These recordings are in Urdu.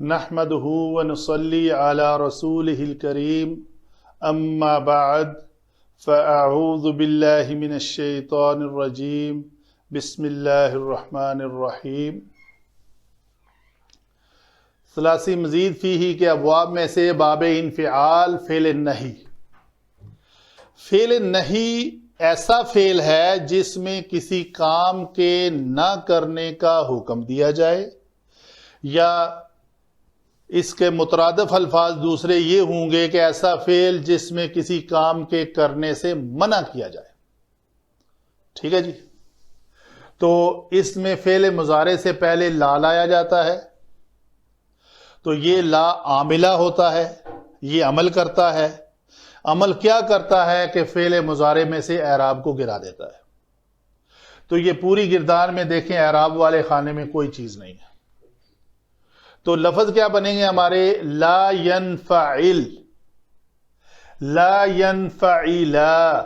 نحمده ونصلي على رسوله الكريم اما بعد فاعوذ باللہ من الشیطان الرجیم بسم اللہ الرحمن الرحیم۔ ثلاثی مزید فیہ کے ابواب میں سے باب انفعال فعل النہی۔ فعل النہی ایسا فعل ہے جس میں کسی کام کے نہ کرنے کا حکم دیا جائے، یا اس کے مترادف الفاظ دوسرے یہ ہوں گے کہ ایسا فعل جس میں کسی کام کے کرنے سے منع کیا جائے۔ ٹھیک ہے جی، تو اس میں فعل مضارع سے پہلے لا لایا جاتا ہے، تو یہ لا عاملہ ہوتا ہے، یہ عمل کرتا ہے۔ عمل کیا کرتا ہے کہ فعل مضارع میں سے اعراب کو گرا دیتا ہے۔ تو یہ پوری گردان میں دیکھیں اعراب والے خانے میں کوئی چیز نہیں ہے، تو لفظ کیا بنیں گے ہمارے؟ لا ينفعل، لا ينفعلا،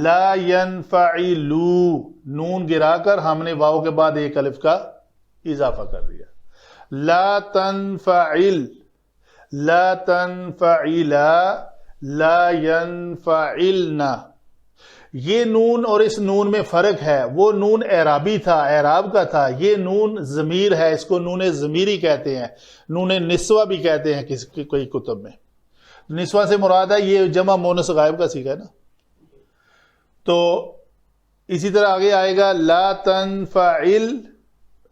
لا ينفعلو، نون گرا کر ہم نے واو کے بعد ایک الف کا اضافہ کر دیا۔ لا تنفعل، لا تنفعلا، لا ينفعلنا۔ یہ نون اور اس نون میں فرق ہے، وہ نون اعرابی تھا، اعراب کا تھا، یہ نون ضمیر ہے، اس کو نون ضمیری کہتے ہیں، نون نسوہ بھی کہتے ہیں کوئی کتب میں۔ نسوہ سے مراد ہے یہ جمع مونس غائب کا صیغہ ہے نا۔ تو اسی طرح آگے آئے گا لا تنفعل،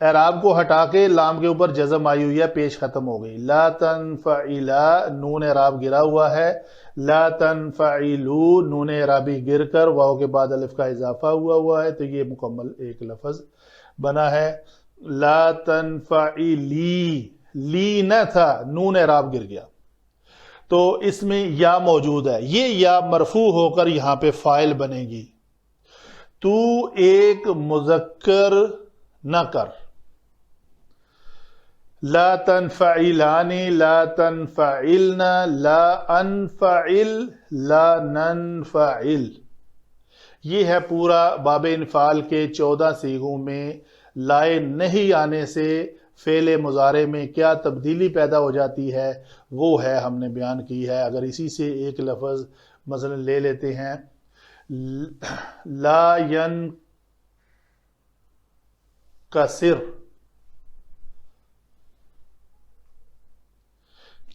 اعراب کو ہٹا کے لام کے اوپر جزم آئی ہوئی ہے، پیش ختم ہو گئی۔ لا تنفعلا، نون اعراب گرا ہوا ہے۔ لا تنفعلو، نون اعرابی گر کر واو کے بعد الف کا اضافہ ہوا ہے، تو یہ مکمل ایک لفظ بنا ہے۔ لا تنفعلی، لی نہ تھا، نون اعراب گر گیا، تو اس میں یا موجود ہے، یہ یا مرفوع ہو کر یہاں پہ فاعل بنے گی۔ تو ایک مذکر نہ کر، لا تنفعلان، لا تنفعلن، لا انفعل، لا ننفعل۔ یہ ہے پورا باب انفعال کے 14 صیغوں میں لائے نہیں آنے سے فعل مضارع میں کیا تبدیلی پیدا ہو جاتی ہے، وہ ہے ہم نے بیان کی ہے۔ اگر اسی سے ایک لفظ مثلا لے لیتے ہیں، لا ينکسر،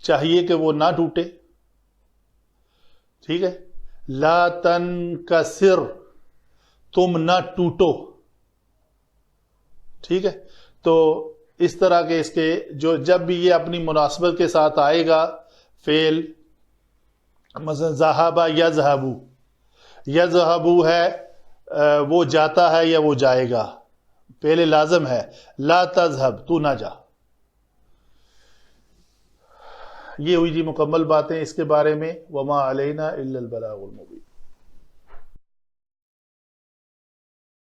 چاہیے کہ وہ نہ ٹوٹے، ٹھیک ہے۔ لا تنکسر، تم نہ ٹوٹو، ٹھیک ہے۔ تو اس طرح کے اس کے جو جب بھی یہ اپنی مناسبت کے ساتھ آئے گا فعل، مثلا ذہب یذہبو، یذہبو ہے وہ جاتا ہے یا وہ جائے گا، پہلے لازم ہے لا تذہب، تو نہ جا۔ یہ ہوئی جی مکمل باتیں اس کے بارے میں۔ وما علینا الا البلاغ المبین۔